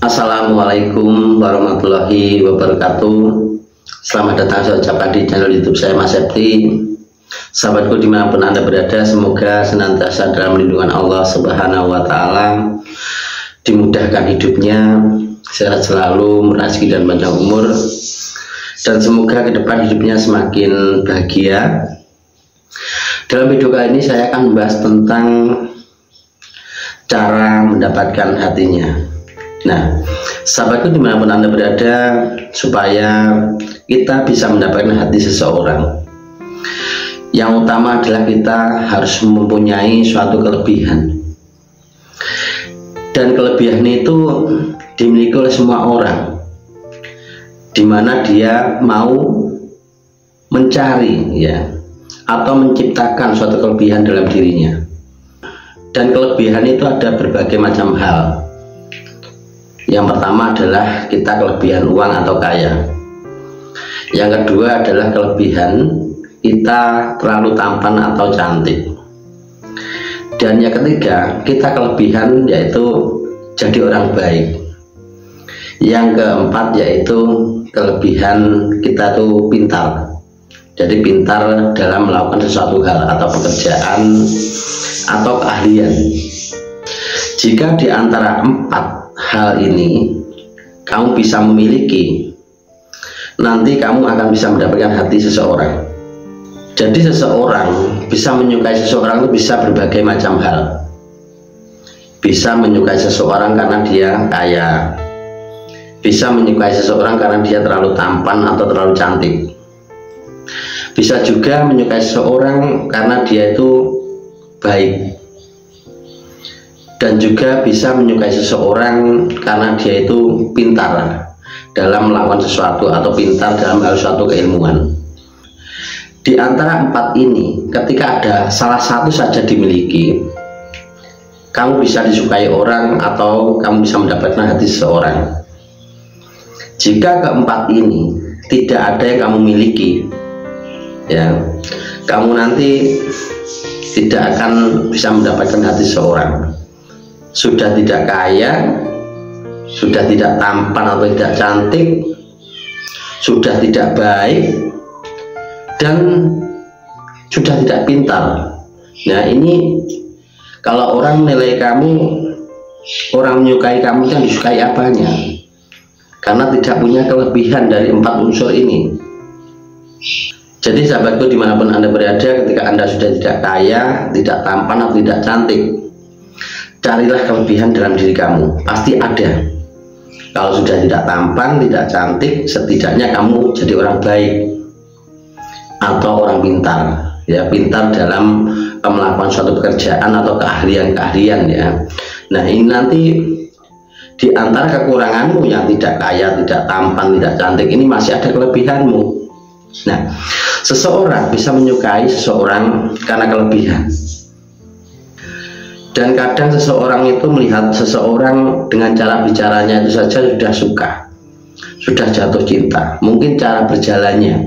Assalamualaikum warahmatullahi wabarakatuh. Selamat datang saya ucapkan di channel YouTube saya, Mas Septi. Sahabatku dimanapun Anda berada, semoga senantiasa dalam lindungan Allah Subhanahu wa Ta'ala, dimudahkan hidupnya, sehat selalu, rezeki dan panjang umur, dan semoga ke depan hidupnya semakin bahagia. Dalam video kali ini saya akan membahas tentang cara mendapatkan hatinya. Nah, sahabatku dimanapun Anda berada, supaya kita bisa mendapatkan hati seseorang, yang utama adalah kita harus mempunyai suatu kelebihan. Dan kelebihan itu dimiliki oleh semua orang, dimana dia mau mencari atau menciptakan suatu kelebihan dalam dirinya. Dan kelebihan itu ada berbagai macam hal. Yang pertama adalah kita kelebihan uang atau kaya. Yang kedua adalah kelebihan kita terlalu tampan atau cantik. Dan yang ketiga, kita kelebihan yaitu jadi orang baik. Yang keempat yaitu kelebihan kita tuh pintar. Jadi pintar dalam melakukan sesuatu hal atau pekerjaan atau keahlian. Jika di antara empat hal ini kamu bisa memiliki, nanti kamu akan bisa mendapatkan hati seseorang. Jadi seseorang bisa menyukai seseorang itu bisa berbagai macam hal. Bisa menyukai seseorang karena dia kaya, bisa menyukai seseorang karena dia terlalu tampan atau terlalu cantik, bisa juga menyukai seseorang karena dia itu baik, dan juga bisa menyukai seseorang karena dia itu pintar dalam melakukan sesuatu atau pintar dalam hal suatu keilmuan. Di antara empat ini, ketika ada salah satu saja dimiliki, kamu bisa disukai orang atau kamu bisa mendapatkan hati seseorang. Jika keempat ini tidak ada yang kamu miliki, kamu nanti tidak akan bisa mendapatkan hati seseorang. Sudah tidak kaya, sudah tidak tampan atau tidak cantik, sudah tidak baik, dan sudah tidak pintar. Nah, ini kalau orang menilai kamu, orang menyukai kamu, yang disukai apanya? Karena tidak punya kelebihan dari empat unsur ini. Jadi sahabatku dimanapun Anda berada, ketika Anda sudah tidak kaya, tidak tampan atau tidak cantik, carilah kelebihan dalam diri kamu, pasti ada. Kalau sudah tidak tampan, tidak cantik, setidaknya kamu jadi orang baik atau orang pintar, pintar dalam melakukan suatu pekerjaan atau keahlian-keahlian. Nah, ini nanti di antara kekuranganmu yang tidak kaya, tidak tampan, tidak cantik, ini masih ada kelebihanmu. Nah, seseorang bisa menyukai seseorang karena kelebihan. Dan kadang seseorang itu melihat seseorang dengan cara bicaranya itu saja sudah suka, sudah jatuh cinta. Mungkin cara berjalannya,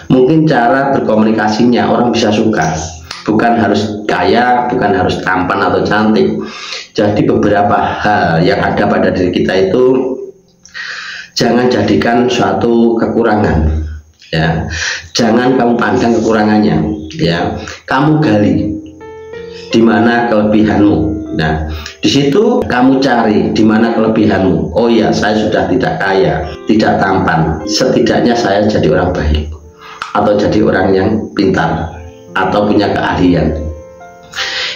mungkin cara berkomunikasinya orang bisa suka. Bukan harus kaya, bukan harus tampan atau cantik. Jadi beberapa hal yang ada pada diri kita itu jangan jadikan suatu kekurangan. Jangan kamu pandang kekurangannya. Kamu gali di mana kelebihanmu. Nah, di situ kamu cari di mana kelebihanmu. Oh ya, saya sudah tidak kaya, tidak tampan, setidaknya saya jadi orang baik atau jadi orang yang pintar atau punya keahlian.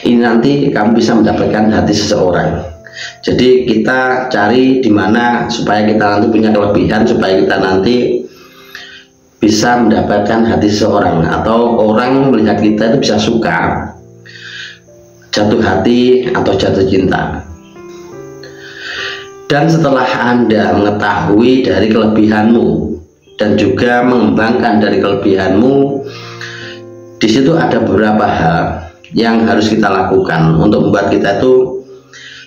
Ini nanti kamu bisa mendapatkan hati seseorang. Jadi kita cari di mana supaya kita nanti punya kelebihan, supaya kita nanti bisa mendapatkan hati seseorang, atau orang melihat kita itu bisa suka, jatuh hati atau jatuh cinta. Dan setelah Anda mengetahui dari kelebihanmu dan juga mengembangkan dari kelebihanmu, di situ ada beberapa hal yang harus kita lakukan untuk membuat kita itu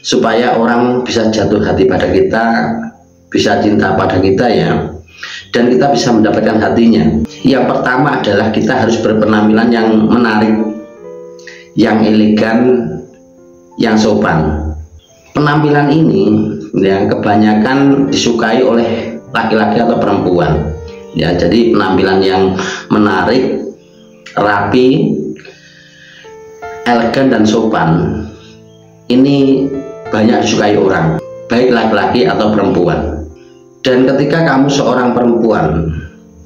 supaya orang bisa jatuh hati pada kita, bisa cinta pada kita, dan kita bisa mendapatkan hatinya. Yang pertama adalah kita harus berpenampilan yang menarik, yang elegan, yang sopan. Penampilan ini yang kebanyakan disukai oleh laki-laki atau perempuan ya. Jadi penampilan yang menarik, rapi, elegan dan sopan ini banyak disukai orang, baik laki-laki atau perempuan. Dan ketika kamu seorang perempuan,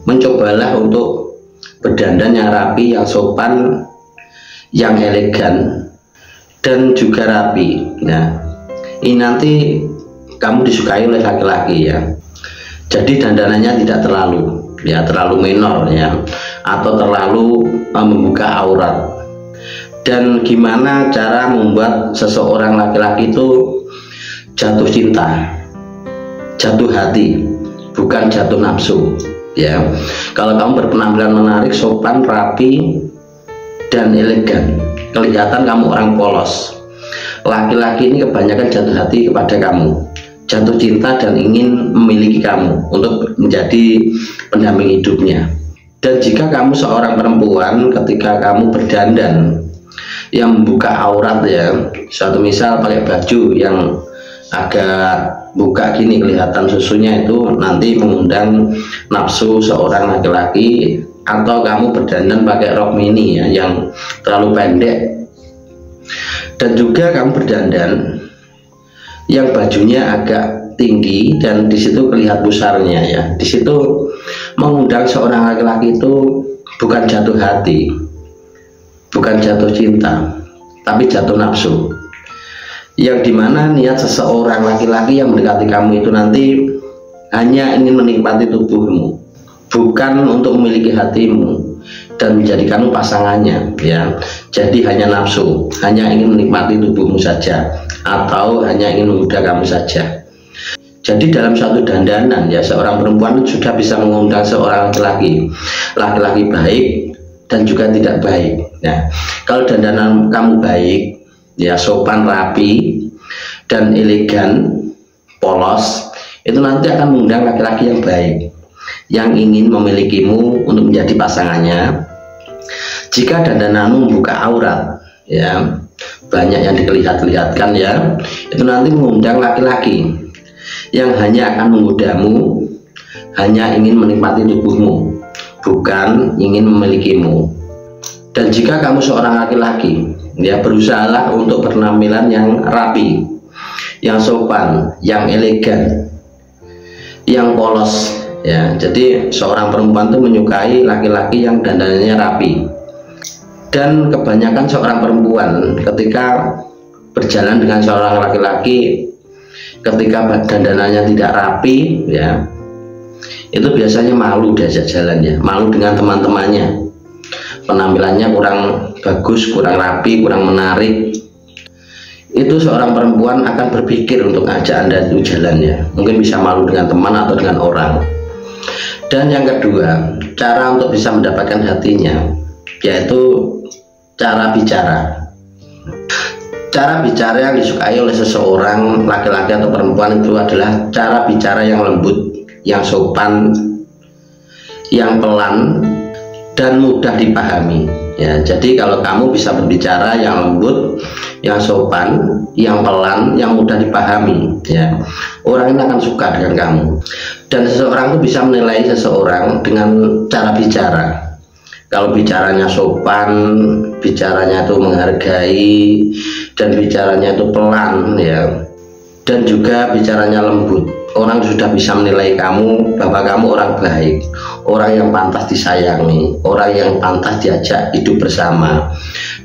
mencobalah untuk berdandan yang rapi, yang sopan, yang elegan dan juga rapi. Nah, ini nanti kamu disukai oleh laki-laki ya. Jadi dandanannya tidak terlalu menor ya, atau terlalu membuka aurat. Dan gimana cara membuat seseorang laki-laki itu jatuh cinta, jatuh hati, bukan jatuh nafsu ya. Kalau kamu berpenampilan menarik, sopan, rapi dan elegan, kelihatan kamu orang polos, laki-laki ini kebanyakan jatuh hati kepada kamu, jatuh cinta dan ingin memiliki kamu untuk menjadi pendamping hidupnya. Dan jika kamu seorang perempuan, ketika kamu berdandan yang membuka aurat ya, suatu misal pakai baju yang agak buka gini, kelihatan susunya, itu nanti mengundang nafsu seorang laki-laki. Atau kamu berdandan pakai rok mini ya, yang terlalu pendek, dan juga kamu berdandan yang bajunya agak tinggi dan disitu kelihatan pusarnya ya, disitu mengundang seorang laki-laki itu bukan jatuh hati, bukan jatuh cinta, tapi jatuh nafsu, yang dimana niat seseorang laki-laki yang mendekati kamu itu nanti hanya ingin menikmati tubuhmu, bukan untuk memiliki hatimu dan menjadikanmu pasangannya ya. Jadi hanya nafsu, hanya ingin menikmati tubuhmu saja, atau hanya ingin menggoda kamu saja. Jadi dalam suatu dandanan ya, seorang perempuan itu sudah bisa mengundang seorang laki-laki, laki-laki baik dan juga tidak baik ya. Kalau dandanan kamu baik ya, sopan, rapi dan elegan, polos, itu nanti akan mengundang laki-laki yang baik, yang ingin memilikimu untuk menjadi pasangannya. Jika dandananmu membuka aurat ya, banyak yang dilihat-lihatkan ya, itu nanti mengundang laki-laki yang hanya akan menggodamu, hanya ingin menikmati tubuhmu, bukan ingin memilikimu. Dan jika kamu seorang laki-laki ya, berusahalah untuk penampilan yang rapi, yang sopan, yang elegan, yang polos ya. Jadi seorang perempuan itu menyukai laki-laki yang dandanannya rapi. Dan kebanyakan seorang perempuan ketika berjalan dengan seorang laki-laki, ketika dandanannya tidak rapi ya, itu biasanya malu diajak jalan ya, malu dengan teman-temannya, penampilannya kurang bagus, kurang rapi, kurang menarik. Itu seorang perempuan akan berpikir untuk ajak Anda itu jalan ya, mungkin bisa malu dengan teman atau dengan orang. Dan yang kedua, cara untuk bisa mendapatkan hatinya yaitu cara bicara. Cara bicara yang disukai oleh seseorang laki-laki atau perempuan itu adalah cara bicara yang lembut, yang sopan, yang pelan dan mudah dipahami ya. Jadi kalau kamu bisa berbicara yang lembut, yang sopan, yang pelan, yang mudah dipahami ya, orang ini akan suka dengan kamu. Dan seseorang itu bisa menilai seseorang dengan cara bicara. Kalau bicaranya sopan, bicaranya itu menghargai, dan bicaranya itu pelan ya, dan juga bicaranya lembut, orang sudah bisa menilai kamu bahwa kamu orang baik, orang yang pantas disayangi, orang yang pantas diajak hidup bersama,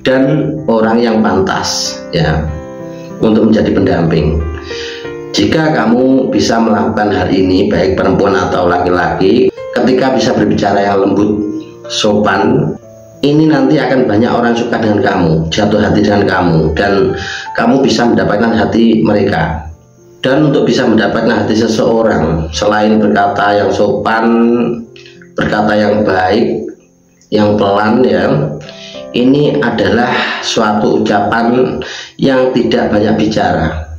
dan orang yang pantas ya untuk menjadi pendamping. Jika kamu bisa melakukan hal ini, baik perempuan atau laki-laki, ketika bisa berbicara yang lembut, sopan, ini nanti akan banyak orang suka dengan kamu, jatuh hati dengan kamu, dan kamu bisa mendapatkan hati mereka. Dan untuk bisa mendapatkan hati seseorang, selain berkata yang sopan, berkata yang baik, yang pelan ya, ini adalah suatu ucapan yang tidak banyak bicara.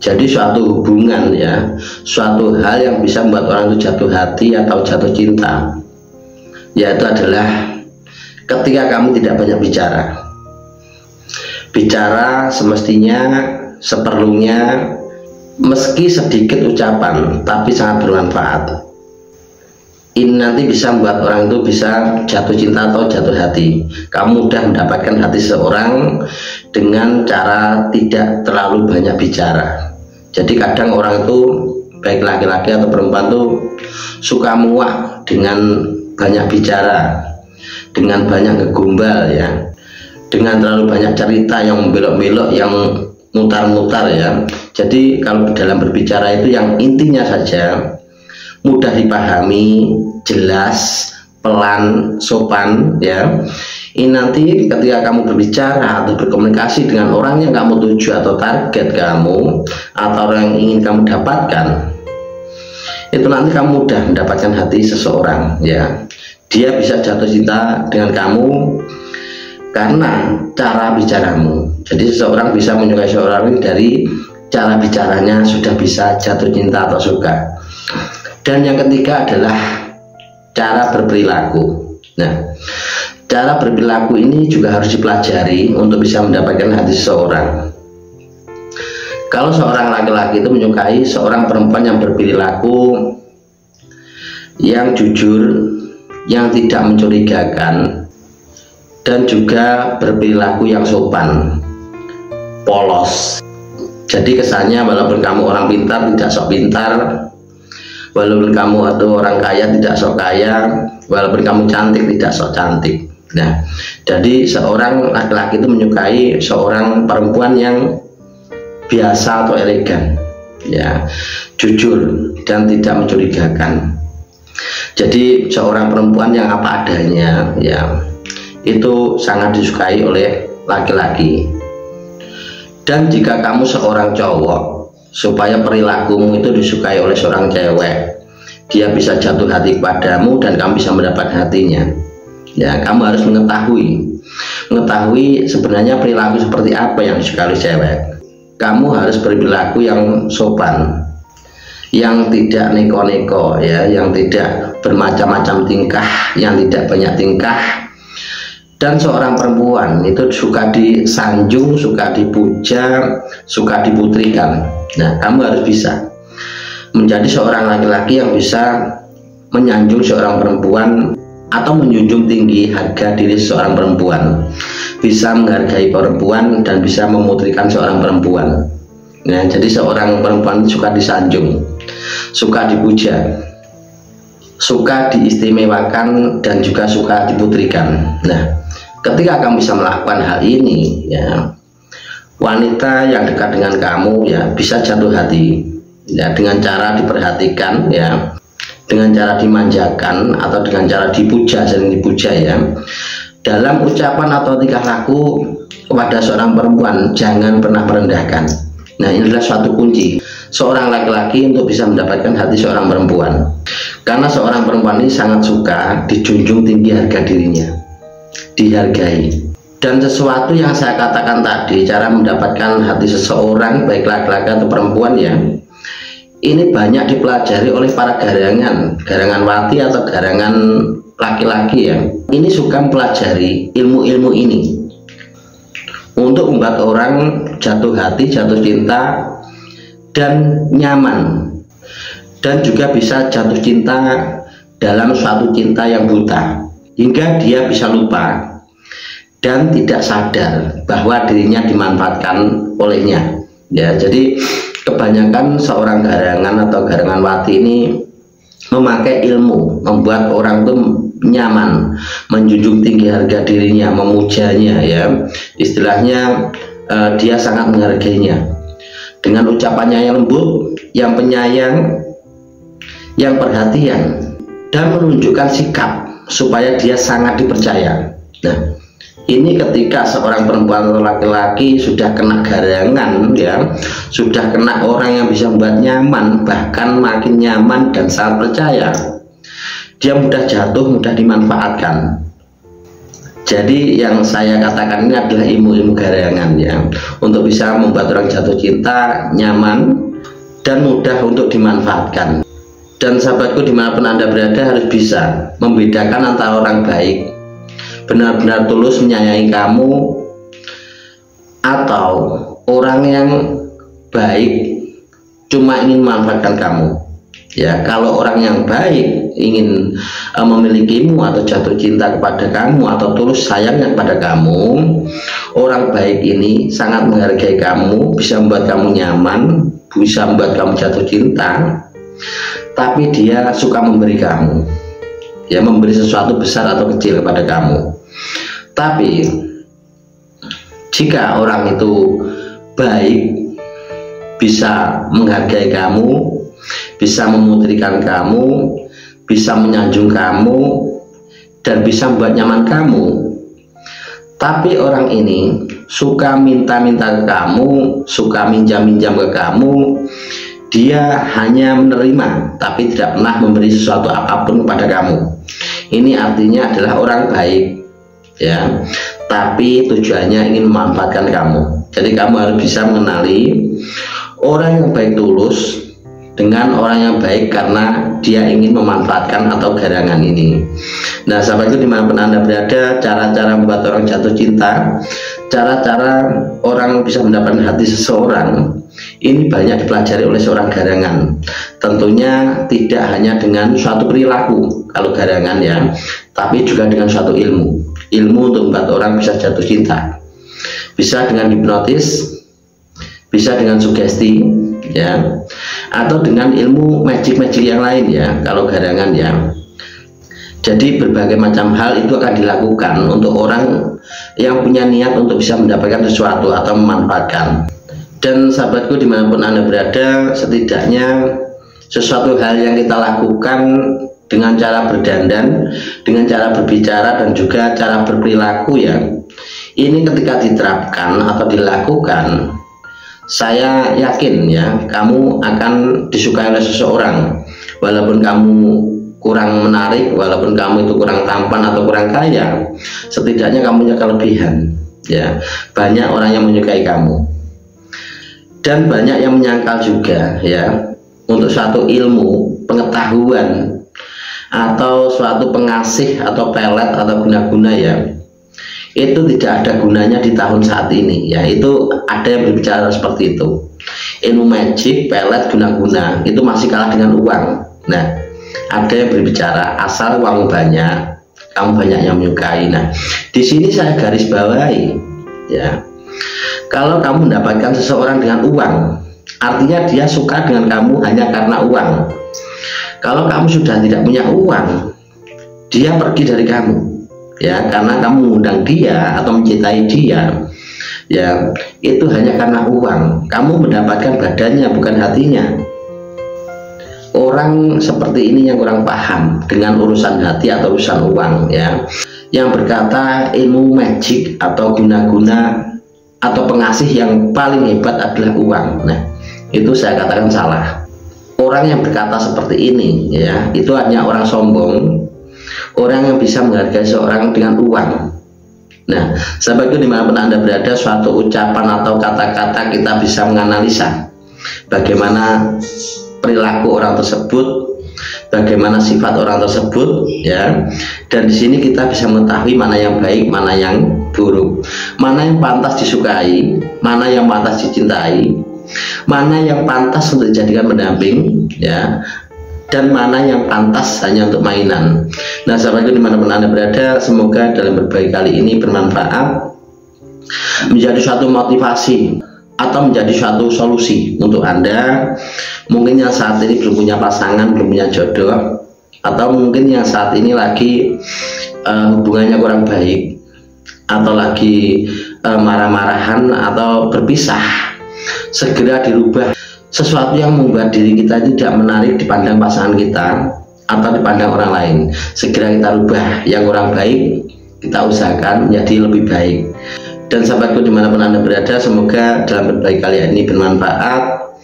Jadi suatu hubungan ya, suatu hal yang bisa membuat orang itu jatuh hati atau jatuh cinta, yaitu adalah ketika kamu tidak banyak bicara. Bicara semestinya, seperlunya, Meski sedikit ucapan tapi sangat bermanfaat. Ini nanti bisa membuat orang itu bisa jatuh cinta atau jatuh hati. Kamu mudah mendapatkan hati seseorang dengan cara tidak terlalu banyak bicara. Jadi kadang orang itu baik laki-laki atau perempuan tuh suka muak dengan banyak bicara, dengan banyak ngegombal ya, dengan terlalu banyak cerita yang belok-belok, yang mutar-mutar ya. Jadi kalau dalam berbicara itu yang intinya saja, mudah dipahami, jelas, pelan, sopan ya. Ini nanti ketika kamu berbicara atau berkomunikasi dengan orang yang kamu tuju atau target kamu atau orang yang ingin kamu dapatkan, itu nanti kamu mudah mendapatkan hati seseorang ya. Dia bisa jatuh cinta dengan kamu karena cara bicaramu. Jadi seseorang bisa menyukai seseorang dari cara bicaranya sudah bisa jatuh cinta atau suka. Dan yang ketiga adalah cara berperilaku. Nah, cara berperilaku ini juga harus dipelajari untuk bisa mendapatkan hati seseorang. Kalau seorang laki-laki itu menyukai seorang perempuan yang berperilaku yang jujur, yang tidak mencurigakan, dan juga berperilaku yang sopan, polos. Jadi kesannya walaupun kamu orang pintar tidak sok pintar, walaupun kamu atau orang kaya tidak sok kaya, walaupun kamu cantik tidak sok cantik. Nah, jadi seorang laki-laki itu menyukai seorang perempuan yang biasa atau elegan ya, jujur dan tidak mencurigakan. Jadi seorang perempuan yang apa adanya ya, itu sangat disukai oleh laki-laki. Dan jika kamu seorang cowok, supaya perilakumu itu disukai oleh seorang cewek, dia bisa jatuh hati kepadamu dan kamu bisa mendapat hatinya ya, kamu harus mengetahui sebenarnya perilaku seperti apa yang disukai oleh cewek. Kamu harus berperilaku yang sopan, yang tidak neko-neko ya, yang tidak bermacam-macam tingkah, yang tidak banyak tingkah. Dan seorang perempuan itu suka disanjung, suka dipuja, suka diputrikan. Nah, kamu harus bisa menjadi seorang laki-laki yang bisa menyanjung seorang perempuan atau menjunjung tinggi harga diri seorang perempuan, bisa menghargai perempuan dan bisa memutrikan seorang perempuan. Nah, jadi seorang perempuan suka disanjung, suka dipuja, suka diistimewakan, dan juga suka diputrikan. Nah, ketika kamu bisa melakukan hal ini ya, wanita yang dekat dengan kamu ya bisa jatuh hati ya, dengan cara diperhatikan ya, dengan cara dimanjakan atau dengan cara dipuja, sering dipuja ya. Dalam ucapan atau tingkah laku kepada seorang perempuan jangan pernah merendahkan. Nah, ini adalah suatu kunci seorang laki-laki untuk bisa mendapatkan hati seorang perempuan, karena seorang perempuan ini sangat suka dijunjung tinggi harga dirinya, dihargai. Dan sesuatu yang saya katakan tadi, cara mendapatkan hati seseorang baik laki-laki atau perempuan ya, ini banyak dipelajari oleh para garangan wati atau garangan laki-laki ya. Ini suka mempelajari ilmu-ilmu ini untuk membuat orang jatuh hati, jatuh cinta, dan nyaman, dan juga bisa jatuh cinta dalam suatu cinta yang buta hingga dia bisa lupa dan tidak sadar bahwa dirinya dimanfaatkan olehnya ya. Jadi kebanyakan seorang garangan atau garangan wati ini memakai ilmu membuat orang itu nyaman, menjunjung tinggi harga dirinya, memujanya ya, istilahnya dia sangat menghargainya dengan ucapannya yang lembut, yang penyayang, yang perhatian, dan menunjukkan sikap supaya dia sangat dipercaya. Nah, ini ketika seorang perempuan atau laki-laki sudah kena garangan ya, sudah kena orang yang bisa membuat nyaman, bahkan makin nyaman dan sangat percaya, dia mudah jatuh, mudah dimanfaatkan. Jadi yang saya katakan ini adalah ilmu-ilmu garangan ya, untuk bisa membuat orang jatuh cinta, nyaman, dan mudah untuk dimanfaatkan. Dan sahabatku, dimanapun Anda berada harus bisa membedakan antara orang baik, benar-benar tulus menyayangi kamu, atau orang yang baik cuma ingin memanfaatkan kamu. Ya, kalau orang yang baik ingin memilikimu atau jatuh cinta kepada kamu atau tulus sayangnya kepada kamu, orang baik ini sangat menghargai kamu, bisa membuat kamu nyaman, bisa membuat kamu jatuh cinta, tapi dia suka memberi kamu, ya, memberi sesuatu besar atau kecil kepada kamu. Tapi jika orang itu baik, bisa menghargai kamu, bisa memutrikan kamu, bisa menyanjung kamu, dan bisa membuat nyaman kamu, tapi orang ini suka minta-minta ke kamu, suka minjam-minjam ke kamu, dia hanya menerima tapi tidak pernah memberi sesuatu apapun kepada kamu, ini artinya adalah orang baik, ya, tapi tujuannya ingin memanfaatkan kamu. Jadi kamu harus bisa mengenali orang yang baik tulus dengan orang yang baik karena dia ingin memanfaatkan atau garangan ini. Nah, sahabatku dimanapun Anda berada, cara-cara membuat orang jatuh cinta, cara-cara orang bisa mendapatkan hati seseorang, ini banyak dipelajari oleh seorang garangan. Tentunya tidak hanya dengan suatu perilaku kalau garangan, ya, tapi juga dengan suatu ilmu untuk membuat orang bisa jatuh cinta. Bisa dengan hipnotis, bisa dengan sugesti, ya, atau dengan ilmu magic yang lain, ya, kalau garangan, ya. Jadi berbagai macam hal itu akan dilakukan untuk orang yang punya niat untuk bisa mendapatkan sesuatu atau memanfaatkan. Dan sahabatku dimanapun Anda berada, setidaknya sesuatu hal yang kita lakukan dengan cara berdandan, dengan cara berbicara, dan juga cara berperilaku, ya, ini ketika diterapkan atau dilakukan, saya yakin, ya, kamu akan disukai oleh seseorang. Walaupun kamu kurang menarik, walaupun kamu itu kurang tampan atau kurang kaya, setidaknya kamu punya kelebihan, ya. Banyak orang yang menyukai kamu, dan banyak yang menyangkal juga, ya, untuk suatu ilmu, pengetahuan, atau suatu pengasih atau pelet atau guna-guna, ya, itu tidak ada gunanya di tahun saat ini, ya. Itu ada yang berbicara seperti itu. Ilmu magic, pelet, guna-guna itu masih kalah dengan uang. Nah, ada yang berbicara asal uang banyak, kamu banyak yang menyukai. Nah, di sini saya garis bawahi, ya, kalau kamu mendapatkan seseorang dengan uang, artinya dia suka dengan kamu hanya karena uang. Kalau kamu sudah tidak punya uang, dia pergi dari kamu, ya, karena kamu mengundang dia atau mencintai dia, ya, itu hanya karena uang. Kamu mendapatkan badannya, bukan hatinya. Orang seperti ini yang kurang paham dengan urusan hati atau urusan uang, ya, yang berkata ilmu magic atau guna-guna atau pengasih yang paling hebat adalah uang. Nah, itu saya katakan salah. Orang yang berkata seperti ini, ya, itu hanya orang sombong, orang yang bisa menghargai seorang dengan uang. Nah, sahabatku dimanapun Anda berada, suatu ucapan atau kata-kata kita bisa menganalisa bagaimana perilaku orang tersebut, bagaimana sifat orang tersebut, ya. Dan di sini kita bisa mengetahui mana yang baik, mana yang buruk, mana yang pantas disukai, mana yang pantas dicintai, mana yang pantas untuk dijadikan pendamping, ya, dan mana yang pantas hanya untuk mainan. Nah, sahabatku dimanapun Anda berada, semoga dalam berbagi kali ini bermanfaat, menjadi suatu motivasi atau menjadi suatu solusi untuk Anda. Mungkin yang saat ini belum punya pasangan, belum punya jodoh, atau mungkin yang saat ini lagi hubungannya kurang baik, atau lagi marah-marahan atau berpisah, segera dirubah. Sesuatu yang membuat diri kita tidak menarik dipandang pasangan kita atau dipandang orang lain, segera kita rubah. Yang kurang baik kita usahakan menjadi lebih baik. Dan sahabatku dimanapun Anda berada, semoga dalam berbagi kali ini bermanfaat.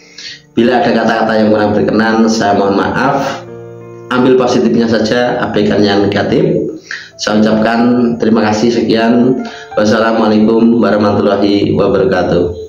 Bila ada kata-kata yang kurang berkenan, saya mohon maaf. Ambil positifnya saja, abaikan yang negatif. Saya ucapkan terima kasih, sekian. Wassalamualaikum warahmatullahi wabarakatuh.